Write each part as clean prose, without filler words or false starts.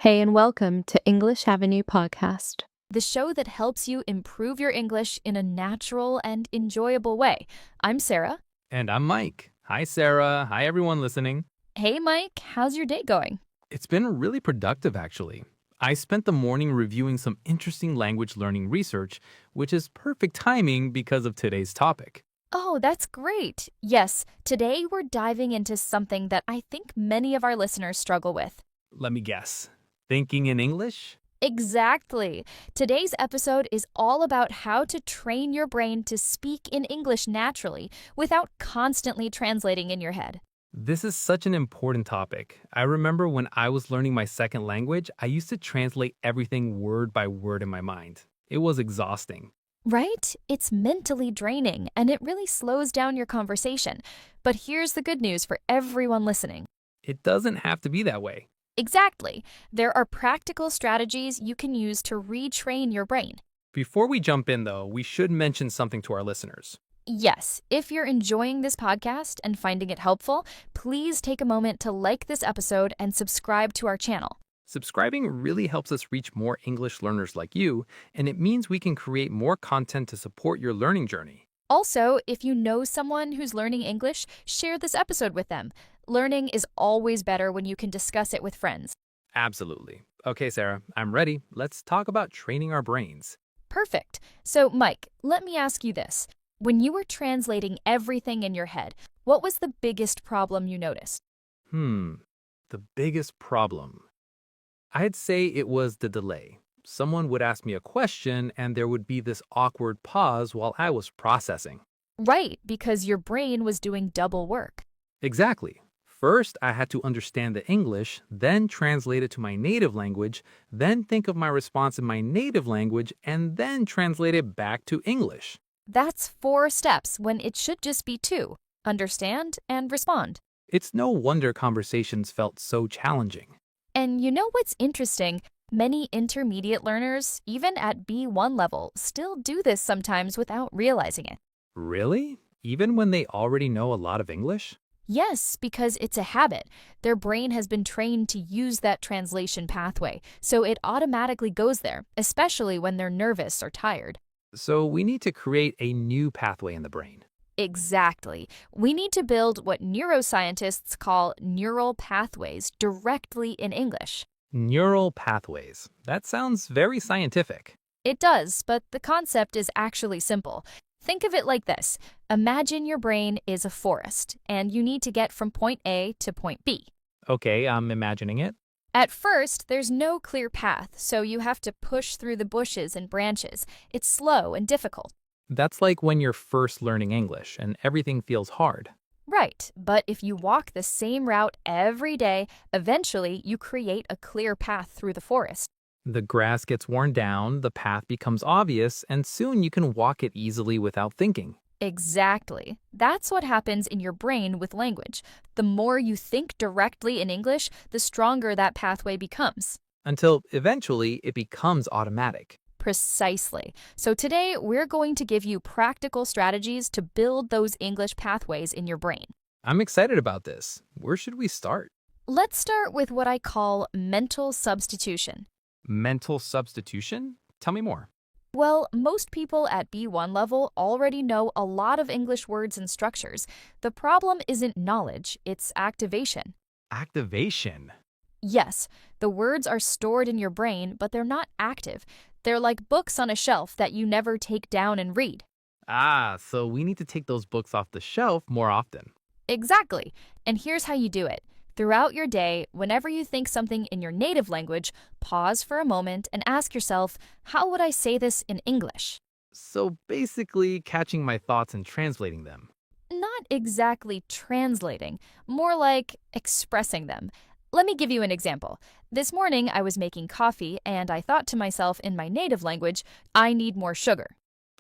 Hey, and welcome to English Avenue Podcast. The show that helps you improve your English in a natural and enjoyable way. I'm Sarah. And I'm Mike. Hi, Sarah. Hi, everyone listening. Hey, Mike, how's your day going? It's been really productive, actually. I spent the morning reviewing some interesting language learning research, which is perfect timing because of today's topic. Oh, that's great. Yes, today we're diving into something that I think many of our listeners struggle with. Let me guess. Thinking in English? Exactly. Today's episode is all about how to train your brain to speak in English naturally without constantly translating in your head. This is such an important topic. I remember when I was learning my second language, I used to translate everything word by word in my mind. It was exhausting. Right? It's mentally draining and it really slows down your conversation. But here's the good news for everyone listening. It doesn't have to be that way. Exactly. There are practical strategies you can use to retrain your brain. Before we jump in, though, we should mention something to our listeners. Yes, if you're enjoying this podcast and finding it helpful, please take a moment to like this episode and subscribe to our channel. Subscribing really helps us reach more English learners like you, and it means we can create more content to support your learning journey. Also, if you know someone who's learning English, share this episode with them. Learning is always better when you can discuss it with friends. Absolutely. Okay, Sarah, I'm ready. Let's talk about training our brains. Perfect. So, Mike, let me ask you this. When you were translating everything in your head, what was the biggest problem you noticed? The biggest problem. I'd say it was the delay. Someone would ask me a question, and there would be this awkward pause while I was processing. Right, because your brain was doing double work. Exactly. First, I had to understand the English, then translate it to my native language, then think of my response in my native language, and then translate it back to English. That's 4 steps when it should just be 2. Understand and respond. It's no wonder conversations felt so challenging. And you know what's interesting? Many intermediate learners, even at B1 level, still do this sometimes without realizing it. Really? Even when they already know a lot of English? Yes, because it's a habit. Their brain has been trained to use that translation pathway, so it automatically goes there, especially when they're nervous or tired. So we need to create a new pathway in the brain. Exactly. We need to build what neuroscientists call neural pathways directly in English. Neural pathways. That sounds very scientific. It does, but the concept is actually simple. Think of it like this. Imagine your brain is a forest, and you need to get from point A to point B. Okay, I'm imagining it. At first, there's no clear path, so you have to push through the bushes and branches. It's slow and difficult. That's like when you're first learning English and everything feels hard. Right, but if you walk the same route every day, eventually you create a clear path through the forest. The grass gets worn down, the path becomes obvious, and soon you can walk it easily without thinking. Exactly. That's what happens in your brain with language. The more you think directly in English, the stronger that pathway becomes. Until eventually it becomes automatic. Precisely. So today, we're going to give you practical strategies to build those English pathways in your brain. I'm excited about this. Where should we start? Let's start with what I call mental substitution. Mental substitution? Tell me more. Well, most people at B1 level already know a lot of English words and structures. The problem isn't knowledge, it's activation. Activation. Yes, the words are stored in your brain, but they're not active. They're like books on a shelf that you never take down and read. So we need to take those books off the shelf more often. Exactly. And here's how you do it. Throughout your day, whenever you think something in your native language, pause for a moment and ask yourself, how would I say this in English? So basically catching my thoughts and translating them. Not exactly translating, more like expressing them. Let me give you an example. This morning, I was making coffee and I thought to myself in my native language, I need more sugar.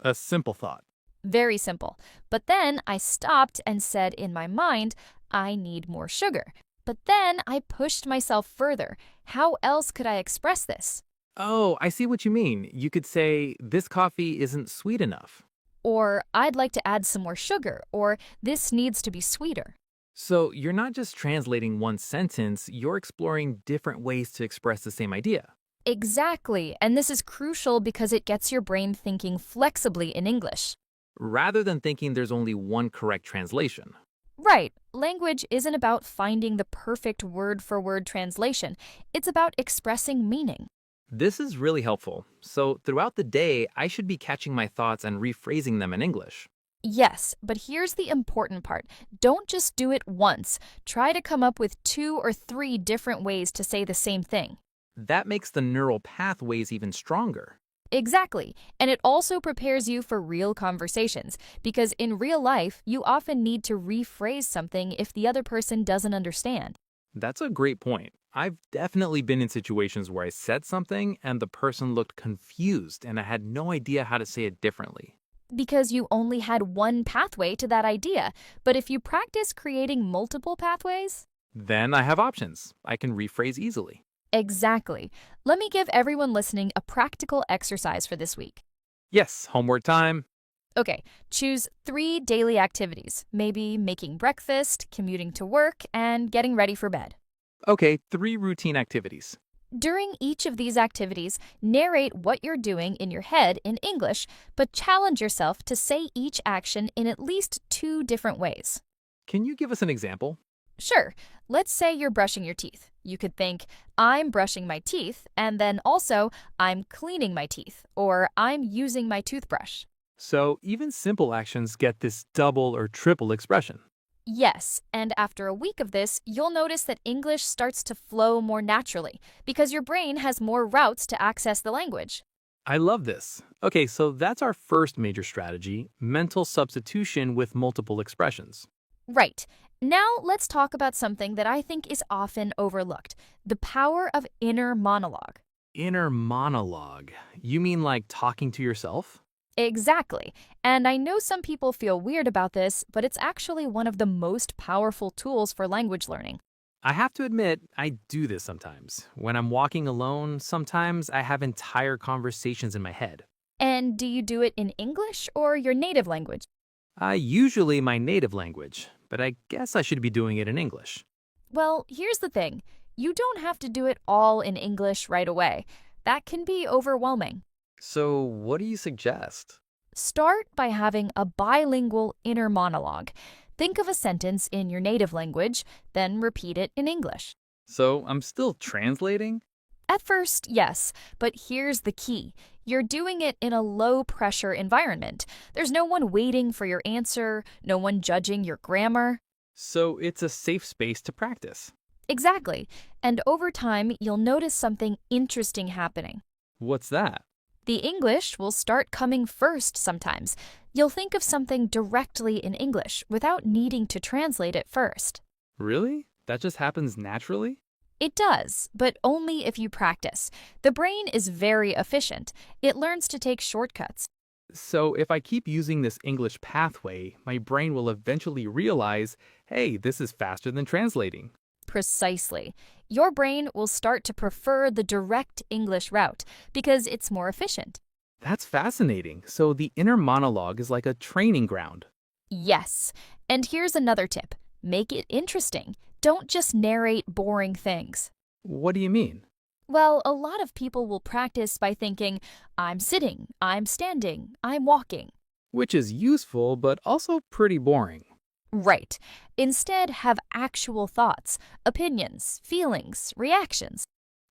A simple thought. Very simple. But then I stopped and said in my mind, I need more sugar. But then I pushed myself further. How else could I express this? Oh, I see what you mean. You could say, this coffee isn't sweet enough. Or I'd like to add some more sugar, or this needs to be sweeter. So you're not just translating one sentence, you're exploring different ways to express the same idea. Exactly, and this is crucial because it gets your brain thinking flexibly in English. Rather than thinking there's only one correct translation. Right, language isn't about finding the perfect word for word translation, it's about expressing meaning. This is really helpful. So throughout the day, I should be catching my thoughts and rephrasing them in English. Yes, but here's the important part. Don't just do it once. Try to come up with 2 or 3 different ways to say the same thing. That makes the neural pathways even stronger. Exactly. And it also prepares you for real conversations, because in real life, you often need to rephrase something if the other person doesn't understand. That's a great point. I've definitely been in situations where I said something and the person looked confused and I had no idea how to say it differently. Because you only had one pathway to that idea. But if you practice creating multiple pathways, Then I have options. I can rephrase easily. exactly. Let me give everyone listening a practical exercise for this week. Yes, homework time. Okay, choose 3 daily activities, maybe making breakfast, commuting to work, and getting ready for bed. Okay, 3 routine activities. During each of these activities, narrate what you're doing in your head in English, but challenge yourself to say each action in at least 2 different ways. Can you give us an example? Sure, let's say you're brushing your teeth. You could think, I'm brushing my teeth, and then also, I'm cleaning my teeth, or I'm using my toothbrush. So even simple actions get this double or triple expression. Yes, and after a week of this, you'll notice that English starts to flow more naturally because your brain has more routes to access the language. I love this. Okay, so that's our first major strategy, mental substitution with multiple expressions. Right. Now let's talk about something that I think is often overlooked, the power of inner monologue. Inner monologue. You mean like talking to yourself? Exactly. And I know some people feel weird about this, but it's actually one of the most powerful tools for language learning. I have to admit, I do this sometimes. When I'm walking alone, sometimes I have entire conversations in my head. And do you do it in English or your native language? Usually my native language, but I guess I should be doing it in English. Well, here's the thing. You don't have to do it all in English right away. That can be overwhelming. So, what do you suggest? Start by having a bilingual inner monologue. Think of a sentence in your native language, then repeat it in English. So, I'm still translating? At first, yes, but here's the key. You're doing it in a low-pressure environment. There's no one waiting for your answer, no one judging your grammar. So, it's a safe space to practice. Exactly. And over time, you'll notice something interesting happening. What's that? The English will start coming first sometimes. You'll think of something directly in English without needing to translate it first. Really? That just happens naturally? It does, but only if you practice. The brain is very efficient. It learns to take shortcuts. So, if I keep using this English pathway, my brain will eventually realize, hey, this is faster than translating. Precisely. Your brain will start to prefer the direct English route because it's more efficient. That's fascinating. So, the inner monologue is like a training ground. Yes. And here's another tip. Make it interesting. Don't just narrate boring things. What do you mean? Well, a lot of people will practice by thinking, I'm sitting, I'm standing, I'm walking. Which is useful, but also pretty boring. Right. Instead, have actual thoughts, opinions, feelings, reactions.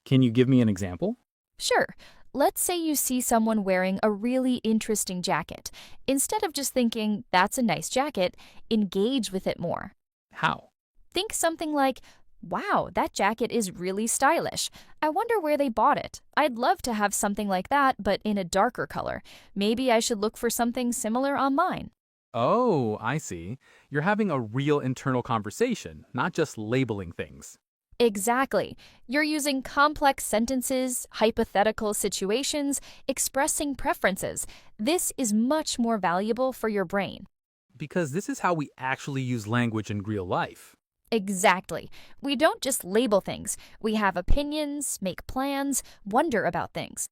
Can you give me an example? Sure. Let's say you see someone wearing a really interesting jacket. Instead of just thinking, that's a nice jacket, engage with it more. How? Think something like, wow, that jacket is really stylish. I wonder where they bought it. I'd love to have something like that, but in a darker color. Maybe I should look for something similar online. Oh, I see. You're having a real internal conversation, not just labeling things. Exactly. You're using complex sentences, hypothetical situations, expressing preferences. This is much more valuable for your brain. Because this is how we actually use language in real life. Exactly. We don't just label things. We have opinions, make plans, wonder about things.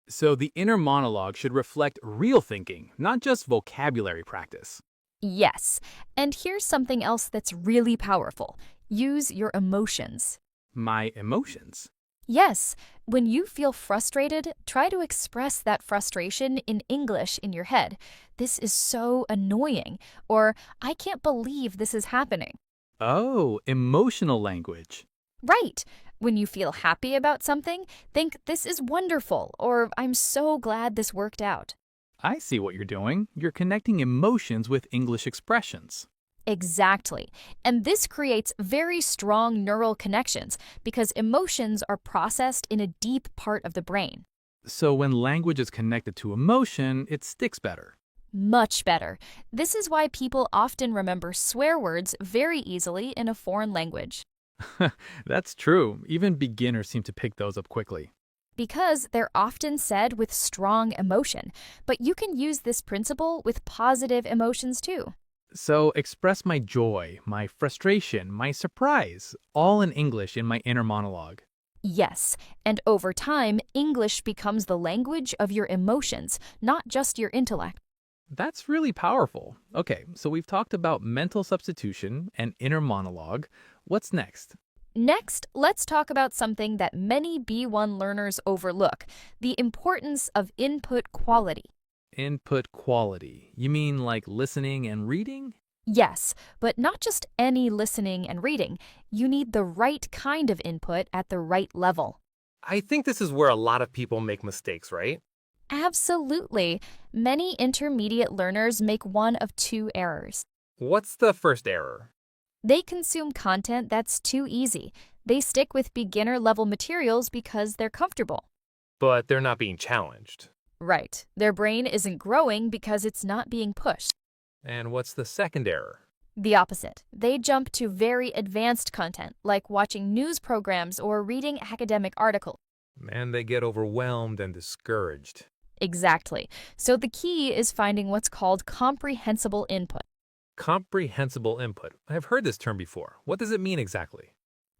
So the inner monologue should reflect real thinking, not just vocabulary practice. Yes. And here's something else that's really powerful. Use your emotions. My emotions. Yes, when you feel frustrated, try to express that frustration in English in your head. This is so annoying, or I can't believe this is happening. Oh, emotional language. Right. When you feel happy about something, think this is wonderful, or I'm so glad this worked out. I see what you're doing. You're connecting emotions with English expressions. Exactly. And this creates very strong neural connections because emotions are processed in a deep part of the brain. So when language is connected to emotion, it sticks better. Much better. This is why people often remember swear words very easily in a foreign language, That's true. Even beginners seem to pick those up quickly. because they're often said with strong emotion. But you can use this principle with positive emotions too. So express my joy, my frustration, my surprise, all in English in my inner monologue. Yes, and over time, English becomes the language of your emotions, not just your intellect. That's really powerful. Okay, so we've talked about mental substitution and inner monologue. What's next? Next, let's talk about something that many B1 learners overlook, the importance of input quality. Input quality. You mean like listening and reading? Yes, but not just any listening and reading. You need the right kind of input at the right level. I think this is where a lot of people make mistakes, right? Absolutely. Many intermediate learners make one of two errors. What's the first error? They consume content that's too easy. They stick with beginner level materials because they're comfortable. But they're not being challenged. Right. Their brain isn't growing because it's not being pushed. And what's the second error? The opposite. They jump to very advanced content, like watching news programs or reading academic articles. And they get overwhelmed and discouraged. Exactly. So the key is finding what's called comprehensible input. Comprehensible input. I've heard this term before. What does it mean exactly?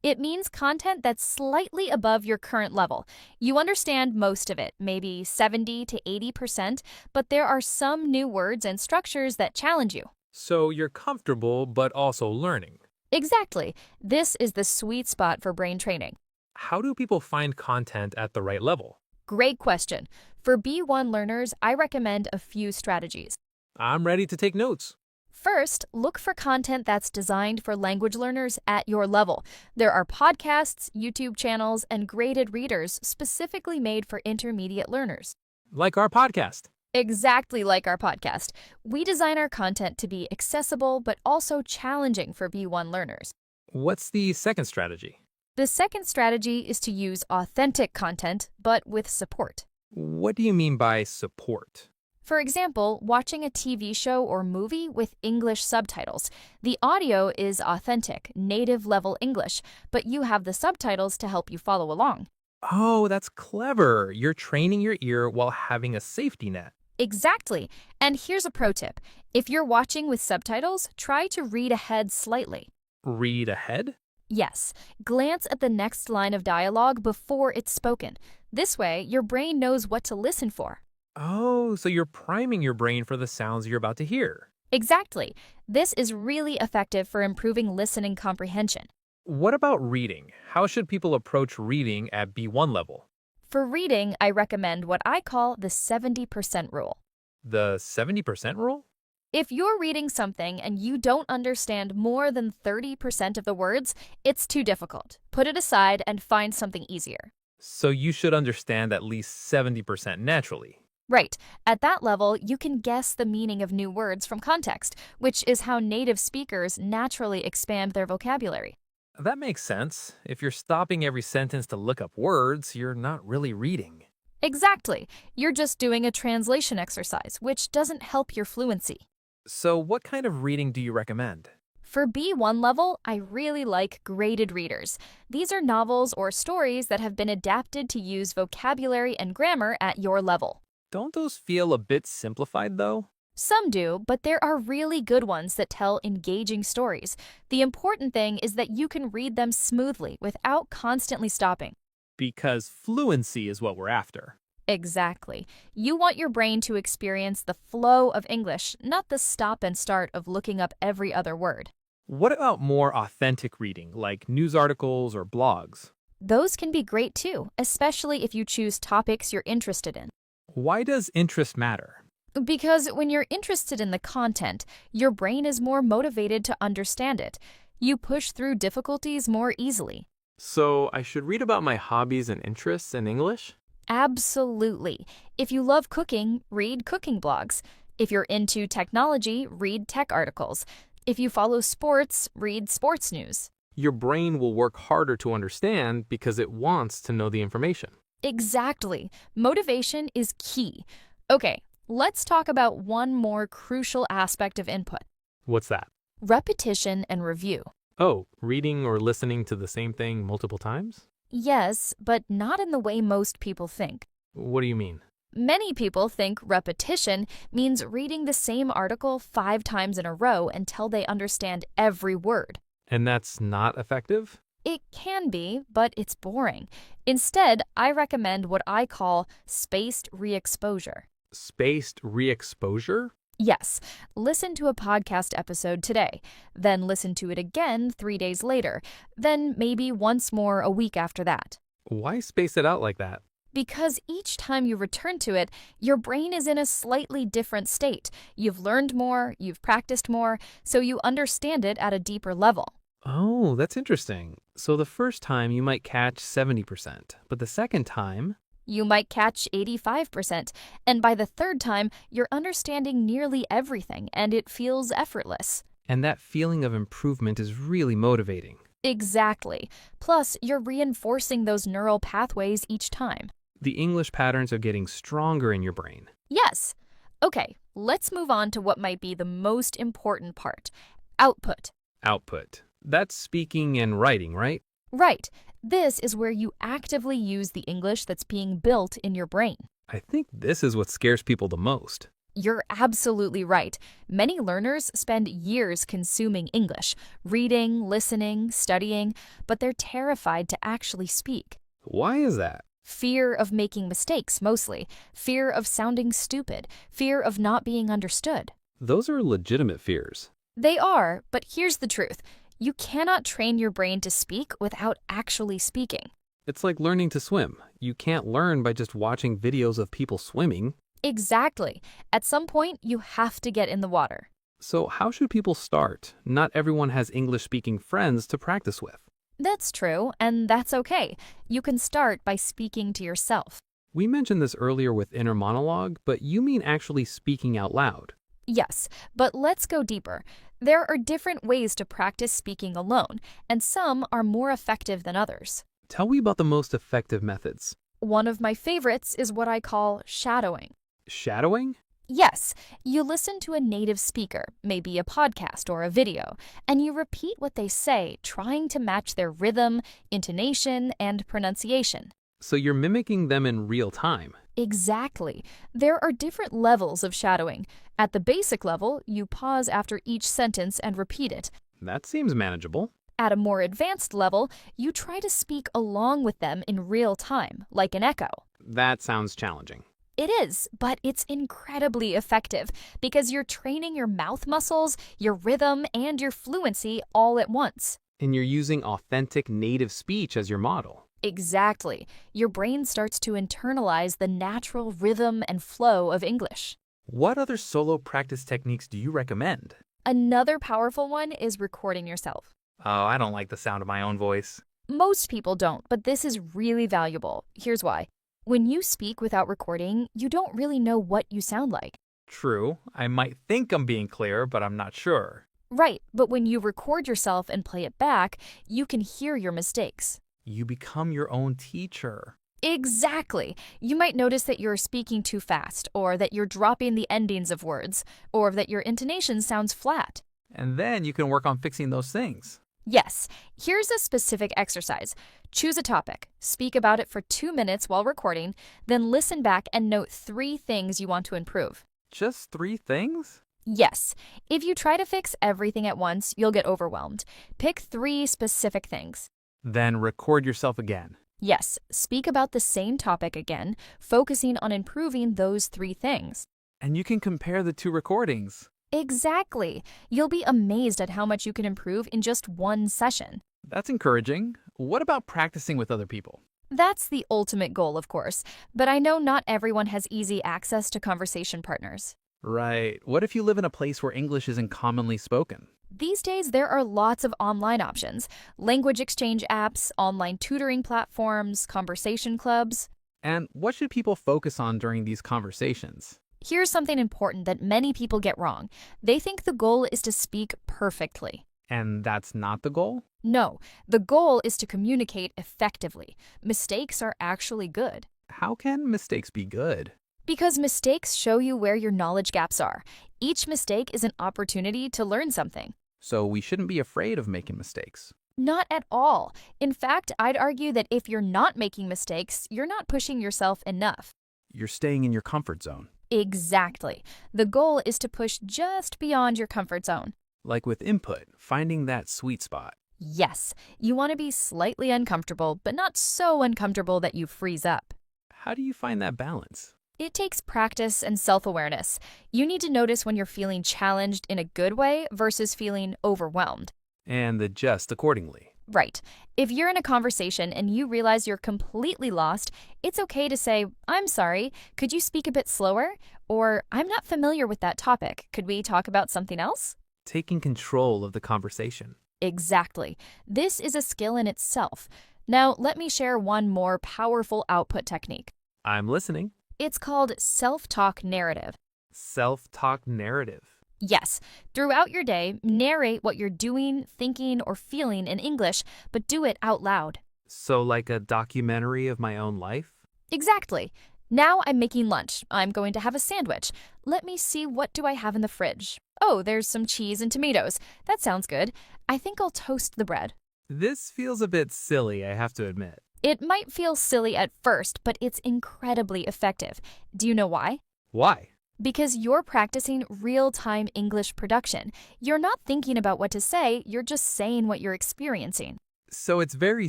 It means content that's slightly above your current level. You understand most of it, maybe 70 to 80%, but there are some new words and structures that challenge you. So you're comfortable, but also learning. Exactly. This is the sweet spot for brain training. How do people find content at the right level? Great question. For B1 learners, I recommend a few strategies. I'm ready to take notes. First, look for content that's designed for language learners at your level. There are podcasts, YouTube channels, and graded readers specifically made for intermediate learners. Like our podcast. Exactly like our podcast. We design our content to be accessible but also challenging for B1 learners. What's the second strategy? The second strategy is to use authentic content, but with support. What do you mean by support? For example, watching a TV show or movie with English subtitles. The audio is authentic, native level English, but you have the subtitles to help you follow along. Oh, that's clever. You're training your ear while having a safety net. Exactly. And here's a pro tip. If you're watching with subtitles, try to read ahead slightly. Read ahead? Yes, glance at the next line of dialogue before it's spoken. This way, your brain knows what to listen for. Oh, so you're priming your brain for the sounds you're about to hear. Exactly. This is really effective for improving listening comprehension. What about reading? How should people approach reading at B1 level? For reading, I recommend what I call the 70% rule. The 70% rule? If you're reading something and you don't understand more than 30% of the words, it's too difficult. Put it aside and find something easier. So you should understand at least 70% naturally. Right. At that level, you can guess the meaning of new words from context, which is how native speakers naturally expand their vocabulary. That makes sense. If you're stopping every sentence to look up words, you're not really reading. Exactly. You're just doing a translation exercise, which doesn't help your fluency. So what kind of reading do you recommend? For B1 level, I really like graded readers. These are novels or stories that have been adapted to use vocabulary and grammar at your level. Don't those feel a bit simplified, though? Some do, but there are really good ones that tell engaging stories. The important thing is that you can read them smoothly without constantly stopping. Because fluency is what we're after. Exactly. You want your brain to experience the flow of English, not the stop and start of looking up every other word. What about more authentic reading, like news articles or blogs? Those can be great too, especially if you choose topics you're interested in. Why does interest matter? Because when you're interested in the content, your brain is more motivated to understand it. You push through difficulties more easily. So I should read about my hobbies and interests in English? Absolutely. If you love cooking, read cooking blogs. If you're into technology, read tech articles. If you follow sports, read sports news. Your brain will work harder to understand because it wants to know the information. Exactly. Motivation is key. Okay, let's talk about one more crucial aspect of input: What's that? repetition and review. Oh, reading or listening to the same thing multiple times? Yes, but not in the way most people think. What do you mean? Many people think repetition means reading the same article 5 times in a row until they understand every word. And that's not effective? It can be, but it's boring. Instead, I recommend what I call spaced re-exposure. Spaced re-exposure? Yes, listen to a podcast episode today, then listen to it again 3 days later, then maybe once more a week after that. Why space it out like that? Because each time you return to it, your brain is in a slightly different state. You've learned more, you've practiced more, so you understand it at a deeper level. Oh, that's interesting. So the first time you might catch 70%, but the second time, You might catch 85%, and by the third time, you're understanding nearly everything, and it feels effortless. and that feeling of improvement is really motivating. Exactly. Plus, you're reinforcing those neural pathways each time. The English patterns are getting stronger in your brain. Yes. Okay, let's move on to what might be the most important part: output. Output. That's speaking and writing, right? Right. This is where you actively use the English that's being built in your brain. I think this is what scares people the most. You're absolutely right. Many learners spend years consuming English, reading, listening, studying, but they're terrified to actually speak. Why is that? Fear of making mistakes, mostly. Fear of sounding stupid. Fear of not being understood. Those are legitimate fears. They are, but here's the truth. You cannot train your brain to speak without actually speaking. It's like learning to swim. You can't learn by just watching videos of people swimming. Exactly. At some point, you have to get in the water. So how should people start? Not everyone has English-speaking friends to practice with. That's true, and that's okay. You can start by speaking to yourself. We mentioned this earlier with inner monologue, but you mean actually speaking out loud. Yes, but let's go deeper. There are different ways to practice speaking alone, and some are more effective than others. Tell me about the most effective methods. One of my favorites is what I call shadowing. Shadowing? Yes, you listen to a native speaker, maybe a podcast or a video, and you repeat what they say, trying to match their rhythm, intonation, and pronunciation. So you're mimicking them in real time. Exactly. There are different levels of shadowing. At the basic level, you pause after each sentence and repeat it. That seems manageable. At a more advanced level, you try to speak along with them in real time, like an echo. That sounds challenging. It is, but it's incredibly effective because you're training your mouth muscles, your rhythm, and your fluency all at once. And you're using authentic native speech as your model. Exactly. Your brain starts to internalize the natural rhythm and flow of English. What other solo practice techniques do you recommend? Another powerful one is recording yourself. Oh, I don't like the sound of my own voice. Most people don't, but this is really valuable. Here's why. When you speak without recording, you don't really know what you sound like. True, I might think I'm being clear, but I'm not sure. Right, but when you record yourself and play it back, you can hear your mistakes. You become your own teacher. Exactly. You might notice that you're speaking too fast, or that you're dropping the endings of words, or that your intonation sounds flat. And then you can work on fixing those things. Yes, here's a specific exercise. Choose a topic, speak about it for 2 minutes while recording, then listen back and note 3 things you want to improve. Just 3 things? Yes, if you try to fix everything at once, you'll get overwhelmed. Pick 3 specific things. Then record yourself again. Yes, speak about the same topic again, focusing on improving those three things. And you can compare the two recordings. Exactly. You'll be amazed at how much you can improve in just one session. That's encouraging. What about practicing with other people? That's the ultimate goal, of course, but I know not everyone has easy access to conversation partners. Right. What if you live in a place where English isn't commonly spoken? These days, there are lots of online options: language exchange apps, online tutoring platforms, conversation clubs. And what should people focus on during these conversations? Here's something important that many people get wrong. They think the goal is to speak perfectly. And that's not the goal? No, the goal is to communicate effectively. Mistakes are actually good. How can mistakes be good? Because mistakes show you where your knowledge gaps are. Each mistake is an opportunity to learn something. So we shouldn't be afraid of making mistakes. Not at all. In fact, I'd argue that if you're not making mistakes, you're not pushing yourself enough. You're staying in your comfort zone. Exactly. The goal is to push just beyond your comfort zone. Like with input, finding that sweet spot. Yes, you want to be slightly uncomfortable, but not so uncomfortable that you freeze up. How do you find that balance? It takes practice and self-awareness. You need to notice when you're feeling challenged in a good way versus feeling overwhelmed. And adjust accordingly. Right. If you're in a conversation and you realize you're completely lost, it's okay to say, "I'm sorry, could you speak a bit slower?" Or, "I'm not familiar with that topic. Could we talk about something else?" Taking control of the conversation. Exactly. This is a skill in itself. Now, let me share one more powerful output technique. I'm listening. It's called self-talk narrative. Self-talk narrative. Yes, throughout your day, narrate what you're doing, thinking, or feeling in English, but do it out loud. So like a documentary of my own life? Exactly. Now I'm making lunch. I'm going to have a sandwich. Let me see, what do I have in the fridge? Oh, there's some cheese and tomatoes. That sounds good. I think I'll toast the bread. This feels a bit silly, I have to admit. It might feel silly at first, but it's incredibly effective. Do you know why? Why? Because you're practicing real-time English production. You're not thinking about what to say, you're just saying what you're experiencing. So it's very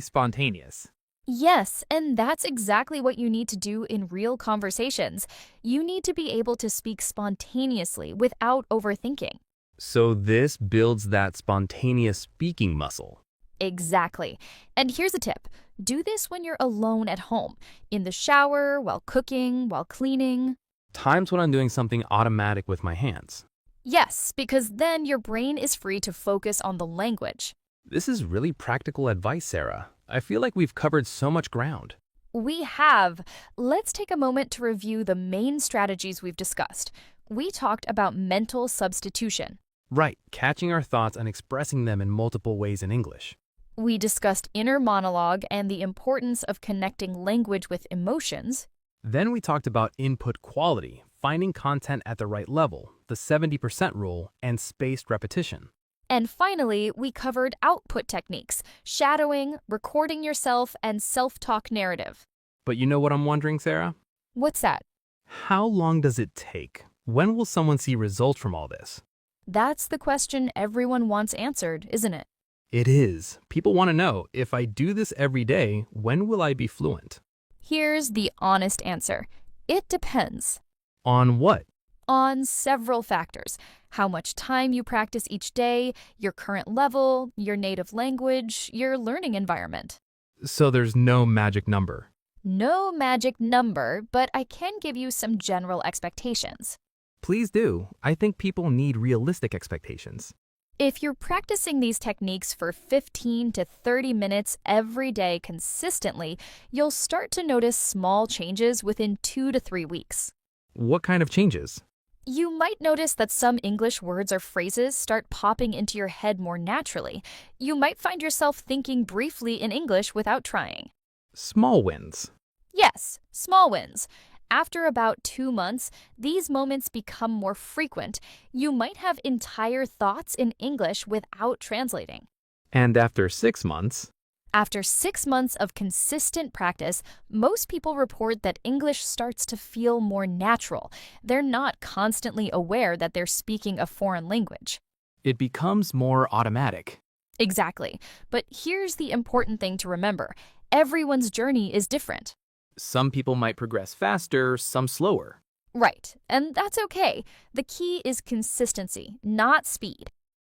spontaneous. Yes, and that's exactly what you need to do in real conversations. You need to be able to speak spontaneously without overthinking. So this builds that spontaneous speaking muscle. Exactly. And here's a tip. Do this when you're alone at home, in the shower, while cooking, while cleaning. Times when I'm doing something automatic with my hands. Yes, because then your brain is free to focus on the language. This is really practical advice, Sarah. I feel like we've covered so much ground. We have. Let's take a moment to review the main strategies we've discussed. We talked about mental substitution. Right, catching our thoughts and expressing them in multiple ways in English. We discussed inner monologue and the importance of connecting language with emotions. Then we talked about input quality, finding content at the right level, the 70% rule, and spaced repetition. And finally, we covered output techniques, shadowing, recording yourself, and self-talk narrative. But you know what I'm wondering, Sarah? What's that? How long does it take? When will someone see results from all this? That's the question everyone wants answered, isn't it? It is. People want to know, if I do this every day, when will I be fluent? Here's the honest answer. It depends. On what? On several factors: how much time you practice each day, your current level, your native language, your learning environment. So there's no magic number. No magic number, but I can give you some general expectations. Please do. I think people need realistic expectations. If you're practicing these techniques for 15 to 30 minutes every day consistently, you'll start to notice small changes within 2 to 3 weeks. What kind of changes? You might notice that some English words or phrases start popping into your head more naturally. You might find yourself thinking briefly in English without trying. Small wins. Yes, small wins. After about 2 months, these moments become more frequent. You might have entire thoughts in English without translating. And after 6 months, After 6 months of consistent practice, most people report that English starts to feel more natural. They're not constantly aware that they're speaking a foreign language. it becomes more automatic. Exactly. But here's the important thing to remember. Everyone's journey is different. Some people might progress faster, some slower. Right, and that's okay. The key is consistency, not speed.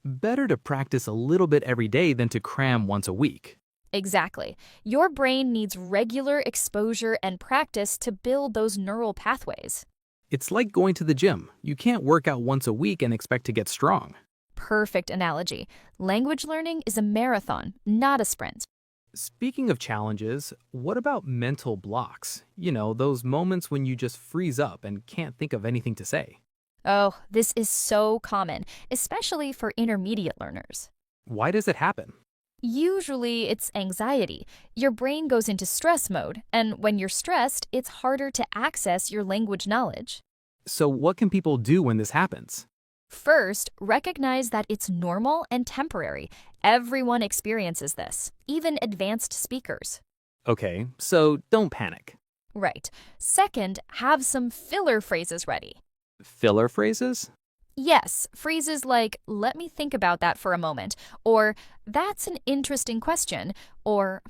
Better to practice a little bit every day than to cram once a week. Exactly. Your brain needs regular exposure and practice to build those neural pathways. It's like going to the gym. You can't work out once a week and expect to get strong. Perfect analogy. Language learning is a marathon, not a sprint. Speaking of challenges, what about mental blocks? Those moments when you just freeze up and can't think of anything to say. Oh, this is so common, especially for intermediate learners. Why does it happen? Usually it's anxiety. Your brain goes into stress mode, and when you're stressed, it's harder to access your language knowledge. So what can people do when this happens? First, recognize that it's normal and temporary. Everyone experiences this, even advanced speakers. Okay, so don't panic. Right. Second, have some filler phrases ready. Filler phrases? Yes, phrases like, let me think about that for a moment, or that's an interesting question, or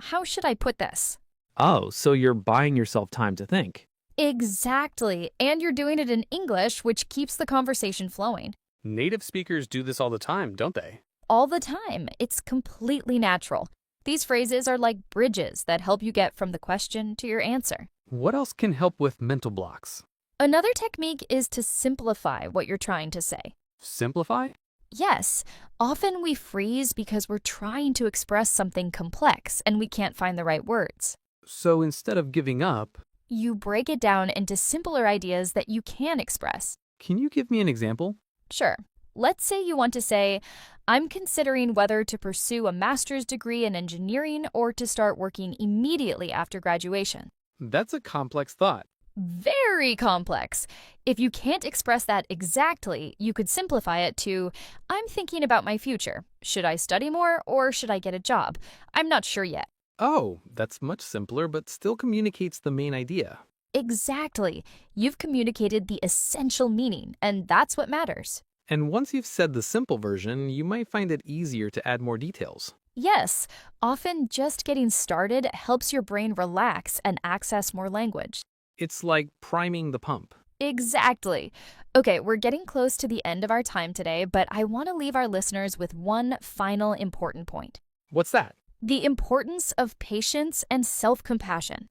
how should I put this? Oh, so you're buying yourself time to think. Exactly, and you're doing it in English, which keeps the conversation flowing. Native speakers do this all the time, don't they? All the time. It's completely natural. These phrases are like bridges that help you get from the question to your answer. What else can help with mental blocks? Another technique is to simplify what you're trying to say. Simplify? Yes, often we freeze because we're trying to express something complex and we can't find the right words. So instead of giving up, You break it down into simpler ideas that you can express. can you give me an example? Sure. Let's say you want to say, I'm considering whether to pursue a master's degree in engineering or to start working immediately after graduation. That's a complex thought. Very complex. If you can't express that exactly, you could simplify it to, I'm thinking about my future. Should I study more or should I get a job? I'm not sure yet. Oh, that's much simpler, but still communicates the main idea. Exactly. You've communicated the essential meaning, and that's what matters. And once you've said the simple version, you might find it easier to add more details. Yes, often just getting started helps your brain relax and access more language. It's like priming the pump. Exactly. Okay, we're getting close to the end of our time today, but I want to leave our listeners with one final important point. What's that? The importance of patience and self-compassion.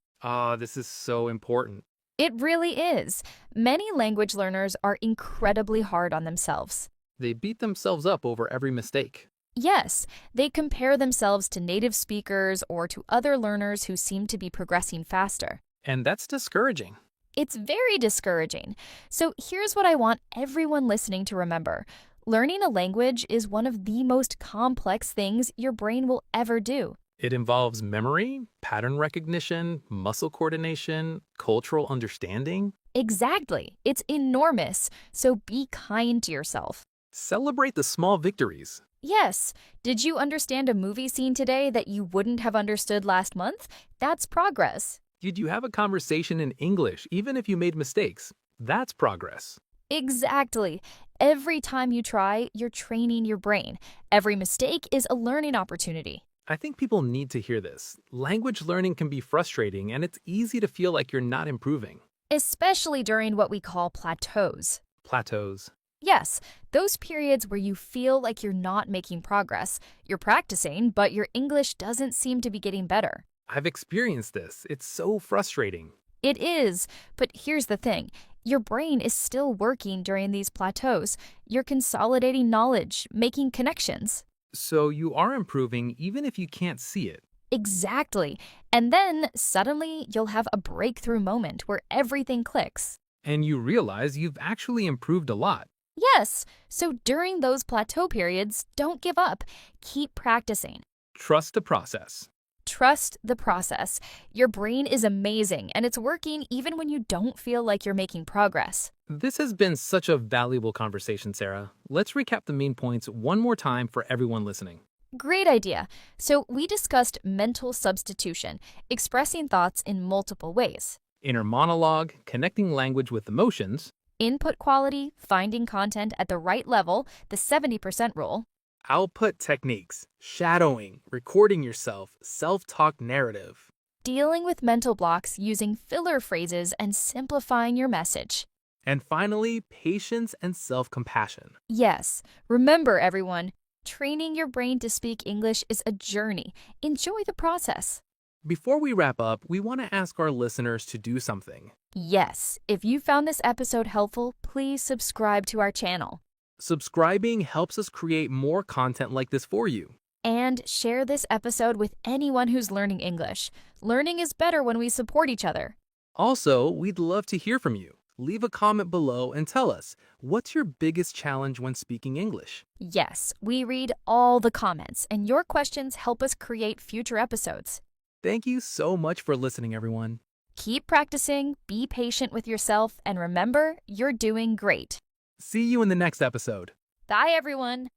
This is so important. It really is. Many language learners are incredibly hard on themselves. They beat themselves up over every mistake. Yes, they compare themselves to native speakers or to other learners who seem to be progressing faster. And that's discouraging. It's very discouraging. So here's what I want everyone listening to remember. Learning a language is one of the most complex things your brain will ever do. It involves memory, pattern recognition, muscle coordination, cultural understanding. Exactly. It's enormous. So be kind to yourself. Celebrate the small victories. Yes. Did you understand a movie scene today that you wouldn't have understood last month? That's progress. Did you have a conversation in English even if you made mistakes? That's progress. Exactly. Every time you try, you're training your brain. Every mistake is a learning opportunity. I think people need to hear this. Language learning can be frustrating, and it's easy to feel like you're not improving. Especially during what we call plateaus. Plateaus. Yes, those periods where you feel like you're not making progress. You're practicing, but your English doesn't seem to be getting better. I've experienced this. It's so frustrating. It is, but here's the thing. Your brain is still working during these plateaus. You're consolidating knowledge, making connections. So you are improving even if you can't see it. Exactly. And then suddenly you'll have a breakthrough moment where everything clicks. And you realize you've actually improved a lot. Yes, so during those plateau periods, don't give up. Keep practicing. Trust the process. Trust the process. Your brain is amazing and it's working even when you don't feel like you're making progress. This has been such a valuable conversation, Sarah. Let's recap the main points one more time for everyone listening. Great idea. So we discussed mental substitution, expressing thoughts in multiple ways. Inner monologue, connecting language with emotions. Input quality, finding content at the right level, the 70% rule. Output techniques, shadowing, recording yourself, self-talk narrative. Dealing with mental blocks using filler phrases and simplifying your message. And finally, patience and self-compassion. Yes, remember everyone, training your brain to speak English is a journey. Enjoy the process. Before we wrap up, we want to ask our listeners to do something. Yes, if you found this episode helpful, please subscribe to our channel. Subscribing helps us create more content like this for you. And share this episode with anyone who's learning English. Learning is better when we support each other. Also, we'd love to hear from you. Leave a comment below and tell us, what's your biggest challenge when speaking English? Yes, we read all the comments, and your questions help us create future episodes. Thank you so much for listening, everyone. Keep practicing, be patient with yourself, and remember, you're doing great. See you in the next episode. Bye, everyone.